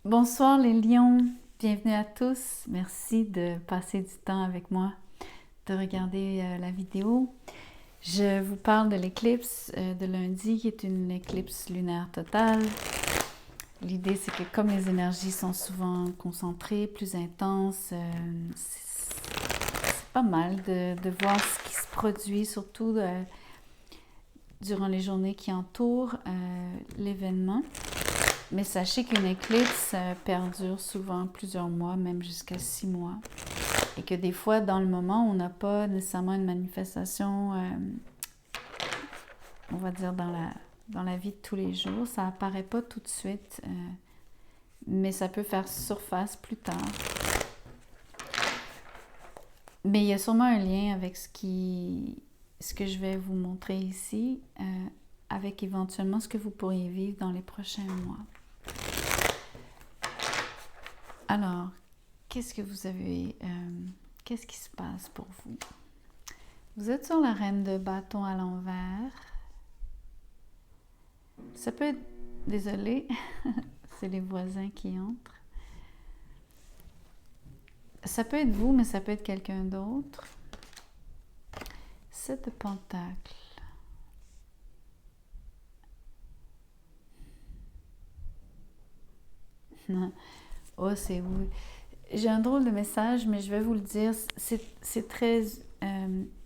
Bonsoir les lions, bienvenue à tous. Merci de passer du temps avec moi, de regarder la vidéo. Je vous parle de l'éclipse de lundi qui est une éclipse lunaire totale. L'idée c'est que comme les énergies sont souvent concentrées, plus intenses, c'est pas mal de voir ce qui se produit, surtout durant les journées qui entourent l'événement. Mais sachez qu'une éclipse perdure souvent plusieurs mois, même jusqu'à 6 mois. Et que des fois, dans le moment, on n'a pas nécessairement une manifestation, on va dire, dans la vie de tous les jours. Ça apparaît pas tout de suite, mais ça peut faire surface plus tard. Mais il y a sûrement un lien avec ce que je vais vous montrer ici, avec éventuellement ce que vous pourriez vivre dans les prochains mois. Alors, qu'est-ce que vous avez, qu'est-ce qui se passe pour vous? Vous êtes sur la reine de bâton à l'envers. Ça peut être, désolé, c'est les voisins qui entrent. Ça peut être vous, mais ça peut être quelqu'un d'autre. 7 de pentacles. Oh, c'est vous. J'ai un drôle de message, mais je vais vous le dire. C'est très...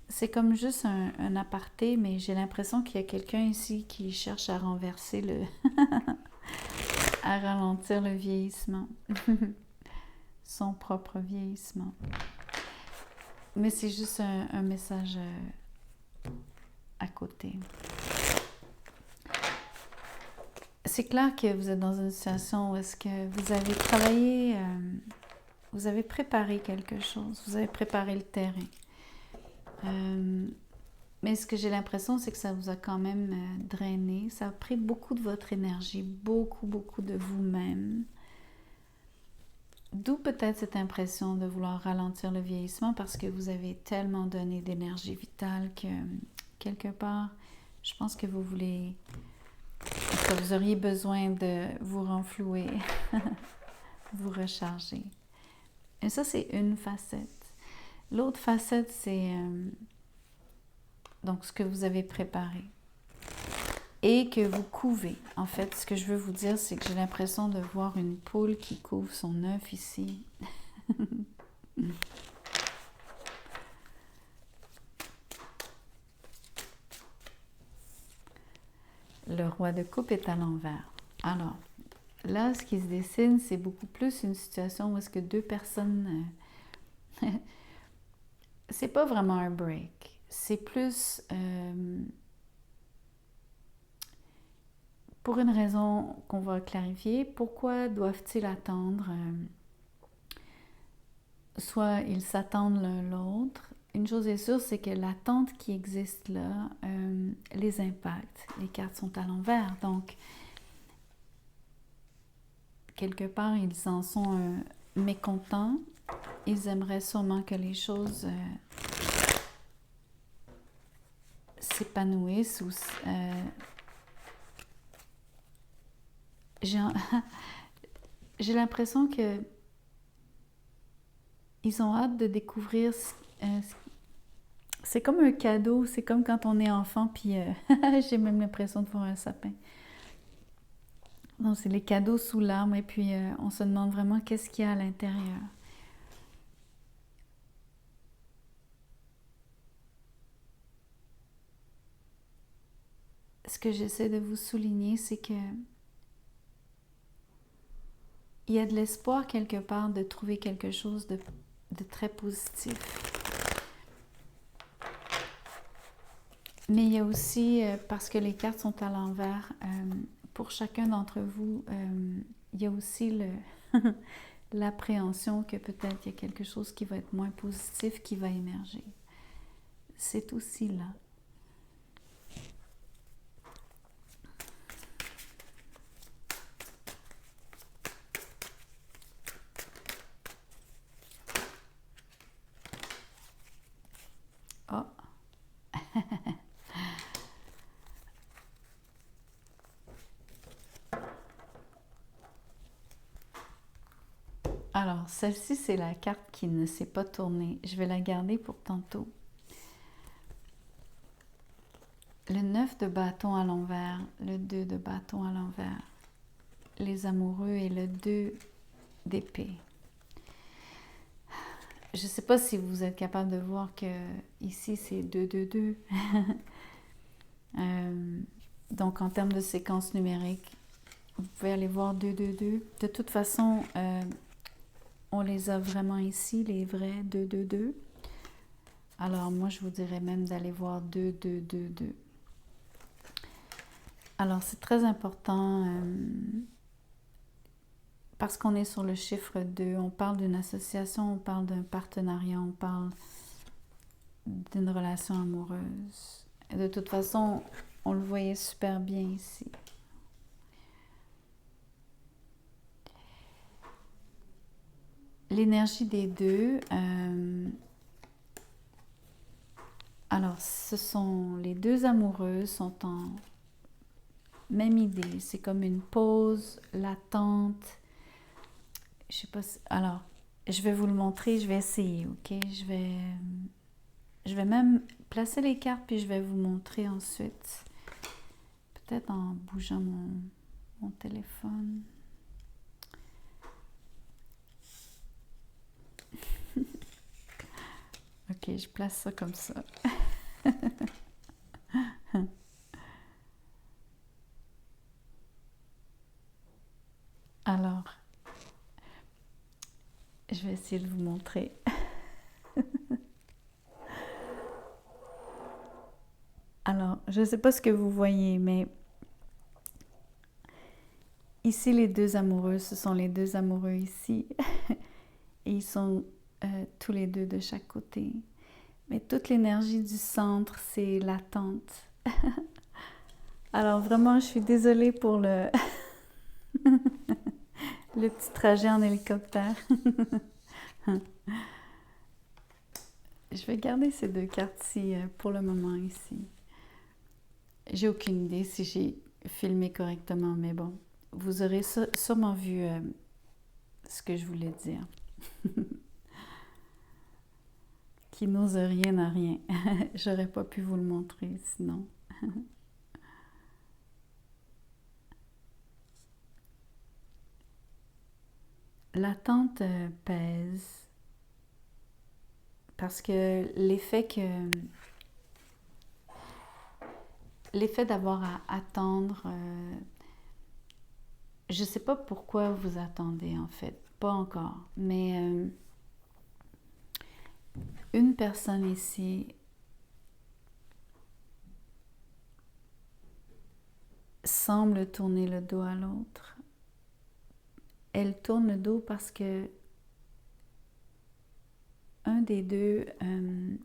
c'est comme juste un aparté, mais j'ai l'impression qu'il y a quelqu'un ici qui cherche à renverser le... à ralentir le vieillissement. Son propre vieillissement. Mais c'est juste un message à côté. C'est clair que vous êtes dans une situation où est-ce que vous avez travaillé, vous avez préparé quelque chose, vous avez préparé le terrain. Mais ce que j'ai l'impression, c'est que ça vous a quand même drainé. Ça a pris beaucoup de votre énergie, beaucoup de vous-même. D'où peut-être cette impression de vouloir ralentir le vieillissement parce que vous avez tellement donné d'énergie vitale que quelque part, je pense que vous voulez, que vous auriez besoin de vous renflouer, vous recharger. Et ça, c'est une facette. L'autre facette, c'est donc ce que vous avez préparé et que vous couvez. En fait, ce que je veux vous dire, c'est que j'ai l'impression de voir une poule qui couvre son œuf ici. Le roi de coupe est à l'envers. Alors, là, ce qui se dessine, c'est beaucoup plus une situation où est-ce que deux personnes... c'est pas vraiment un break. C'est plus... pour une raison qu'on va clarifier, pourquoi doivent-ils attendre soit ils s'attendent l'un l'autre. Une chose est sûre, c'est que l'attente qui existe là les impacte. Les cartes sont à l'envers, donc quelque part, ils en sont mécontents. Ils aimeraient sûrement que les choses s'épanouissent ou j'ai l'impression que ils ont hâte de découvrir c'est comme un cadeau, c'est comme quand on est enfant puis j'ai même l'impression de voir un sapin. Non, c'est les cadeaux sous l'arbre et puis on se demande vraiment qu'est-ce qu'il y a à l'intérieur. Ce que j'essaie de vous souligner, c'est que il y a de l'espoir quelque part de trouver quelque chose de très positif. Mais il y a aussi, parce que les cartes sont à l'envers, pour chacun d'entre vous, il y a aussi l'appréhension que peut-être il y a quelque chose qui va être moins positif qui va émerger. C'est aussi là. Oh! Alors, celle-ci, c'est la carte qui ne s'est pas tournée. Je vais la garder pour tantôt. Le 9 de bâton à l'envers, le 2 de bâton à l'envers, les amoureux et le 2 d'épée. Je ne sais pas si vous êtes capable de voir que ici, c'est 2, 2, 2. Donc, en termes de séquence numérique, vous pouvez aller voir 2, 2, 2. De toute façon, on les a vraiment ici, les vrais 2, 2, 2. Alors, moi, je vous dirais même d'aller voir 2, 2, 2, 2. Alors, c'est très important parce qu'on est sur le chiffre 2. On parle d'une association, on parle d'un partenariat, on parle d'une relation amoureuse. Et de toute façon, on le voyait super bien ici. L'énergie des deux, alors ce sont les deux amoureux sont en même idée, c'est comme une pause latente. Je sais pas si, alors je vais vous le montrer, je vais essayer, ok? Je vais même placer les cartes puis je vais vous montrer ensuite, peut-être en bougeant mon téléphone. Ok, je place ça comme ça. Alors, je vais essayer de vous montrer. Alors, je ne sais pas ce que vous voyez, mais ici, les deux amoureux, ce sont les deux amoureux ici. Et ils sont tous les deux de chaque côté. Mais toute l'énergie du centre, c'est l'attente. Alors vraiment, je suis désolée pour le petit trajet en hélicoptère. Je vais garder ces deux cartes-ci pour le moment ici. J'ai aucune idée si j'ai filmé correctement, mais bon, vous aurez sûrement vu ce que je voulais dire. Qui n'ose rien n'a rien. J'aurais pas pu vous le montrer sinon. L'attente pèse parce que l'effet d'avoir à attendre, je sais pas pourquoi vous attendez en fait, pas encore, mais une personne ici semble tourner le dos à l'autre. Elle tourne le dos parce que un des deux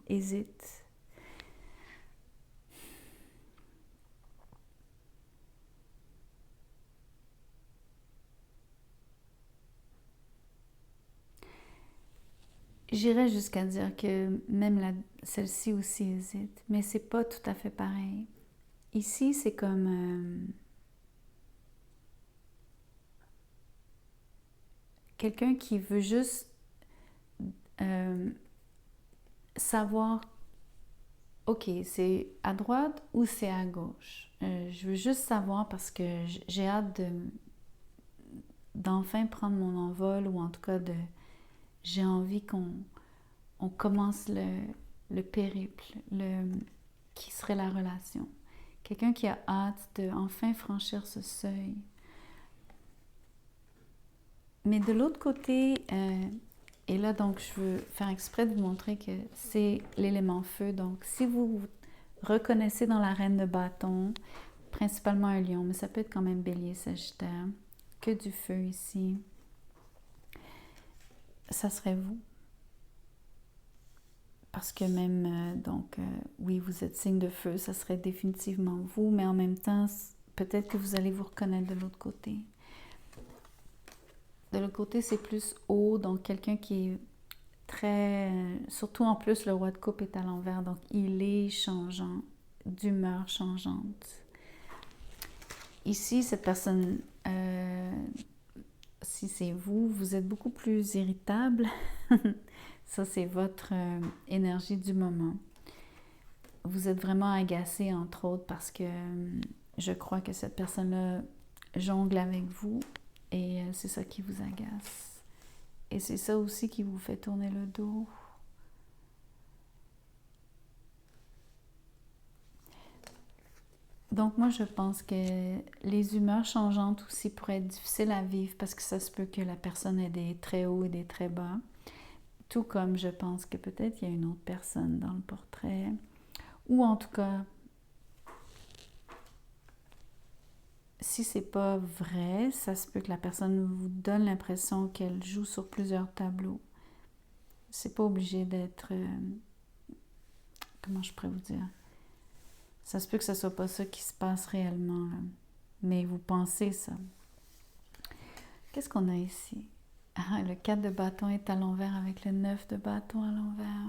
hésite. J'irais jusqu'à dire que même celle-ci aussi hésite, mais c'est pas tout à fait pareil. Ici, c'est comme quelqu'un qui veut juste savoir, ok, c'est à droite ou c'est à gauche. Je veux juste savoir parce que j'ai hâte d'enfin prendre mon envol ou en tout cas j'ai envie qu'on commence le périple, qui serait la relation. Quelqu'un qui a hâte de enfin franchir ce seuil. Mais de l'autre côté, et là donc je veux faire exprès de vous montrer que c'est l'élément feu. Donc si vous reconnaissez dans la reine de bâton, principalement un lion, mais ça peut être quand même bélier, sagittaire, que du feu ici, ça serait vous. Parce que même, oui, vous êtes signe de feu, ça serait définitivement vous, mais en même temps, peut-être que vous allez vous reconnaître de l'autre côté. De l'autre côté, c'est plus haut, donc quelqu'un qui est très... Surtout en plus, le roi de coupe est à l'envers, donc il est changeant, d'humeur changeante. Ici, cette personne, si c'est vous, vous êtes beaucoup plus irritable. Ça, c'est votre énergie du moment. Vous êtes vraiment agacé, entre autres, parce que je crois que cette personne-là jongle avec vous et c'est ça qui vous agace. Et c'est ça aussi qui vous fait tourner le dos. Donc moi, je pense que les humeurs changeantes aussi pourraient être difficiles à vivre parce que ça se peut que la personne ait des très hauts et des très bas. Tout comme je pense que peut-être il y a une autre personne dans le portrait. Ou en tout cas, si c'est pas vrai, ça se peut que la personne vous donne l'impression qu'elle joue sur plusieurs tableaux. C'est pas obligé d'être... comment je pourrais vous dire? Ça se peut que ce soit pas ça qui se passe réellement, là. Mais vous pensez ça. Qu'est-ce qu'on a ici? Ah, le 4 de bâton est à l'envers avec le 9 de bâton à l'envers.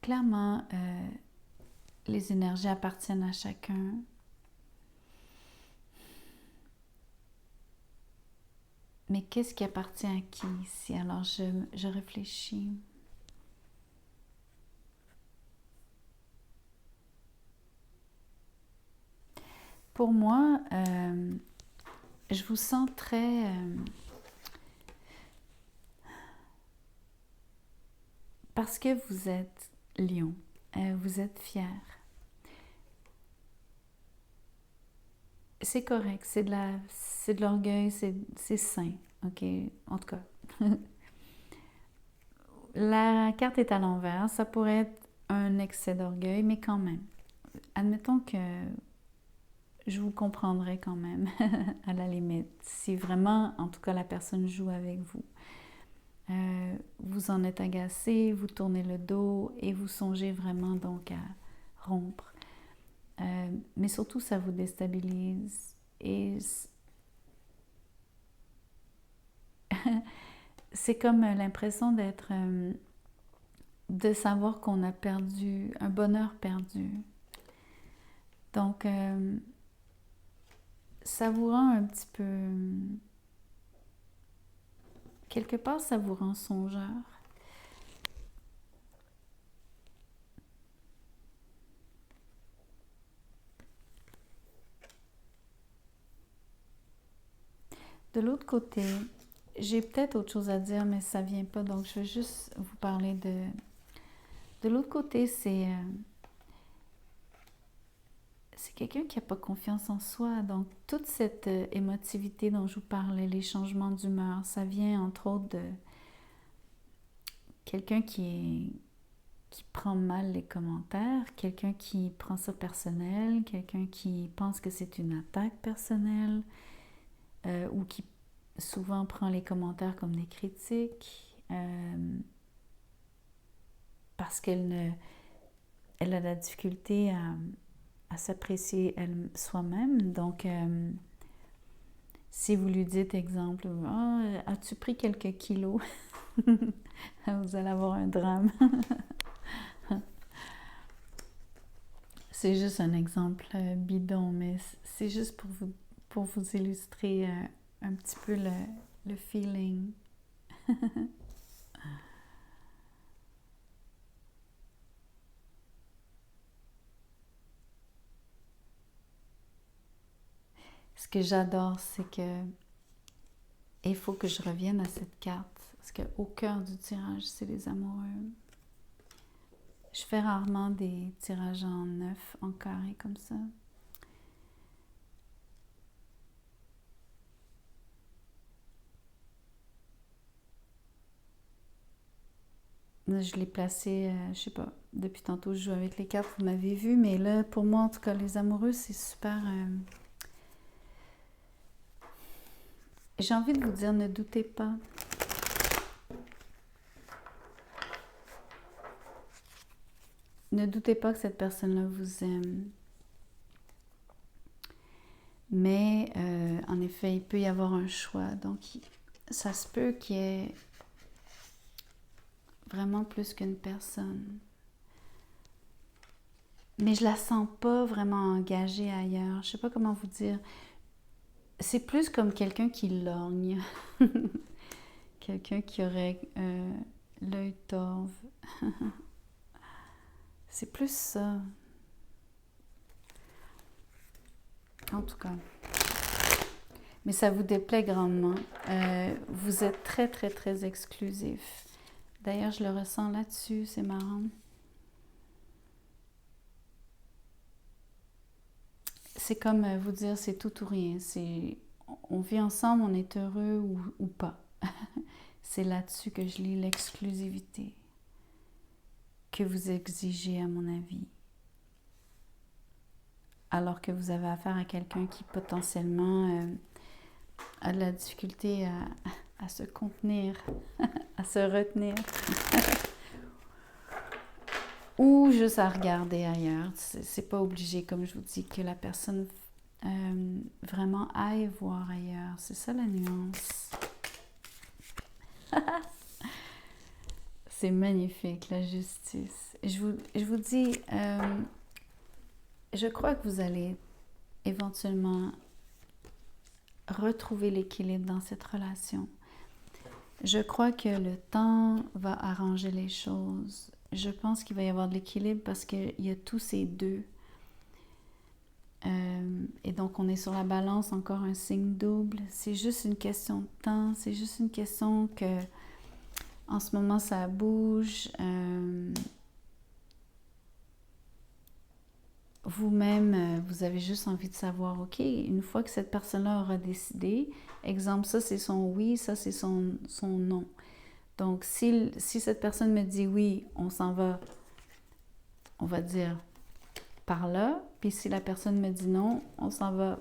Clairement, les énergies appartiennent à chacun. Mais qu'est-ce qui appartient à qui ici? Alors, je réfléchis. Pour moi, je vous sens très... parce que vous êtes lion, vous êtes fier. C'est correct, c'est de l'orgueil, c'est sain, ok? En tout cas. La carte est à l'envers, ça pourrait être un excès d'orgueil, mais quand même. Admettons que je vous comprendrai quand même, à la limite. Si vraiment, en tout cas, la personne joue avec vous. Vous en êtes agacé, vous tournez le dos et vous songez vraiment donc à rompre. Mais surtout, ça vous déstabilise et c'est comme l'impression d'être, de savoir qu'on a perdu, un bonheur perdu. Donc, ça vous rend un petit peu, quelque part, ça vous rend songeur. De l'autre côté, j'ai peut-être autre chose à dire, mais ça vient pas, donc je vais juste vous parler de... De l'autre côté, c'est quelqu'un qui n'a pas confiance en soi. Donc, toute cette émotivité dont je vous parlais, les changements d'humeur, ça vient entre autres de quelqu'un qui prend mal les commentaires, quelqu'un qui prend ça personnel, quelqu'un qui pense que c'est une attaque personnelle, ou qui souvent prend les commentaires comme des critiques, parce qu'elle a de la difficulté à s'apprécier soi-même. Donc, si vous lui dites, exemple, oh, as-tu pris quelques kilos? Vous allez avoir un drame. C'est juste un exemple bidon, mais c'est juste pour vous illustrer un petit peu le feeling. Ce que j'adore, c'est que il faut que je revienne à cette carte, parce qu'au cœur du tirage, c'est les amoureux. Je fais rarement des tirages en 9, en carré comme ça. Je l'ai placé, je sais pas, depuis tantôt je joue avec les cartes, vous m'avez vu, mais là, pour moi, en tout cas, les amoureux, c'est super... J'ai envie de vous dire, ne doutez pas. Ne doutez pas que cette personne-là vous aime. Mais, en effet, il peut y avoir un choix. Donc, ça se peut qu'il y ait vraiment plus qu'une personne. mais je la sens pas vraiment engagée ailleurs. Je sais pas comment vous dire. C'est plus comme quelqu'un qui lorgne. Quelqu'un qui aurait l'œil torve. C'est plus ça. En tout cas. Mais ça vous déplaît grandement. Vous êtes très, très, très exclusif. D'ailleurs, je le ressens là-dessus, c'est marrant. C'est comme vous dire, c'est tout ou rien. On vit ensemble, on est heureux ou pas. C'est là-dessus que je lis l'exclusivité que vous exigez, à mon avis. Alors que vous avez affaire à quelqu'un qui potentiellement a de la difficulté à se contenir, à se retenir. Ou juste à regarder ailleurs. C'est pas obligé, comme je vous dis, que la personne vraiment aille voir ailleurs. C'est ça la nuance. C'est magnifique, la justice. Je vous dis, je crois que vous allez éventuellement retrouver l'équilibre dans cette relation. Je crois que le temps va arranger les choses. Je pense qu'il va y avoir de l'équilibre parce qu'il y a tous ces deux. Et donc, on est sur la balance, encore un signe double. C'est juste une question de temps. C'est juste une question que, en ce moment, ça bouge. Vous-même, vous avez juste envie de savoir, OK, une fois que cette personne-là aura décidé, exemple, ça c'est son oui, ça c'est son non. Donc, si cette personne me dit oui, on s'en va, on va dire, par là. Puis si la personne me dit non, on s'en va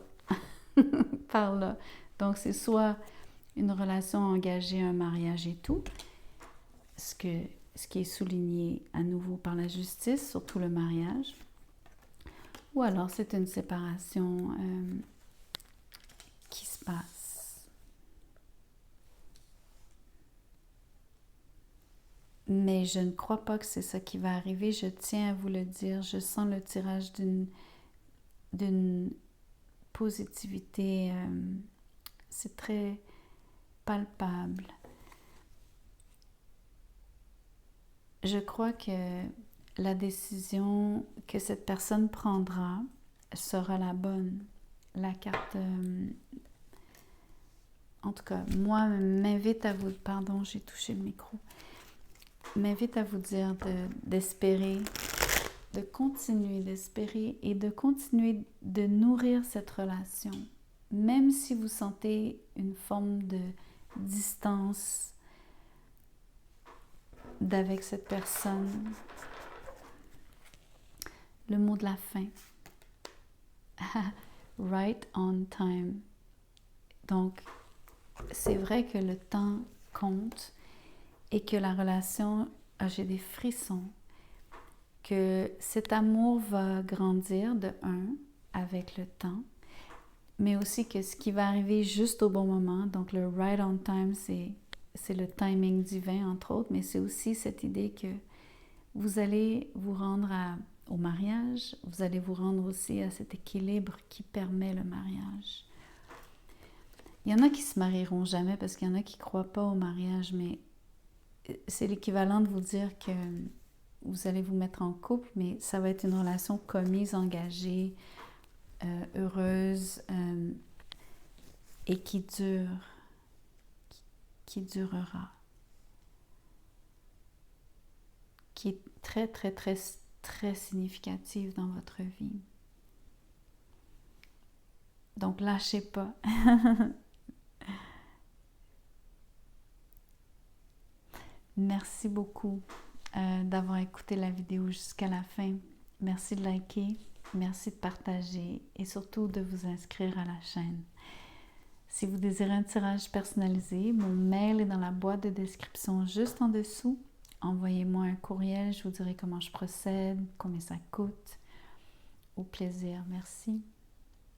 par là. Donc, c'est soit une relation engagée, un mariage et tout, ce qui est souligné à nouveau par la justice, surtout le mariage. Ou alors, c'est une séparation qui se passe. Mais je ne crois pas que c'est ça qui va arriver. Je tiens à vous le dire. Je sens le tirage d'une positivité. C'est très palpable. Je crois que la décision que cette personne prendra sera la bonne. La carte, en tout cas, moi, m'invite à vous... Pardon, j'ai touché le micro. M'invite à vous dire d'espérer, de continuer d'espérer et de continuer de nourrir cette relation. Même si vous sentez une forme de distance d'avec cette personne. Le mot de la fin. Right on time. Donc, c'est vrai que le temps compte et que la relation, j'ai des frissons, que cet amour va grandir de avec le temps, mais aussi que ce qui va arriver juste au bon moment, donc le right on time, c'est le timing divin, entre autres, mais c'est aussi cette idée que vous allez vous rendre au mariage, vous allez vous rendre aussi à cet équilibre qui permet le mariage. Il y en a qui se marieront jamais parce qu'il y en a qui ne croient pas au mariage, mais c'est l'équivalent de vous dire que vous allez vous mettre en couple, mais ça va être une relation commise, engagée, heureuse et qui durera. Qui est très, très, très, très significative dans votre vie. Donc, lâchez pas. Merci beaucoup d'avoir écouté la vidéo jusqu'à la fin. Merci de liker, merci de partager et surtout de vous inscrire à la chaîne. Si vous désirez un tirage personnalisé, mon mail est dans la boîte de description juste en dessous. Envoyez-moi un courriel, je vous dirai comment je procède, combien ça coûte. Au plaisir, merci.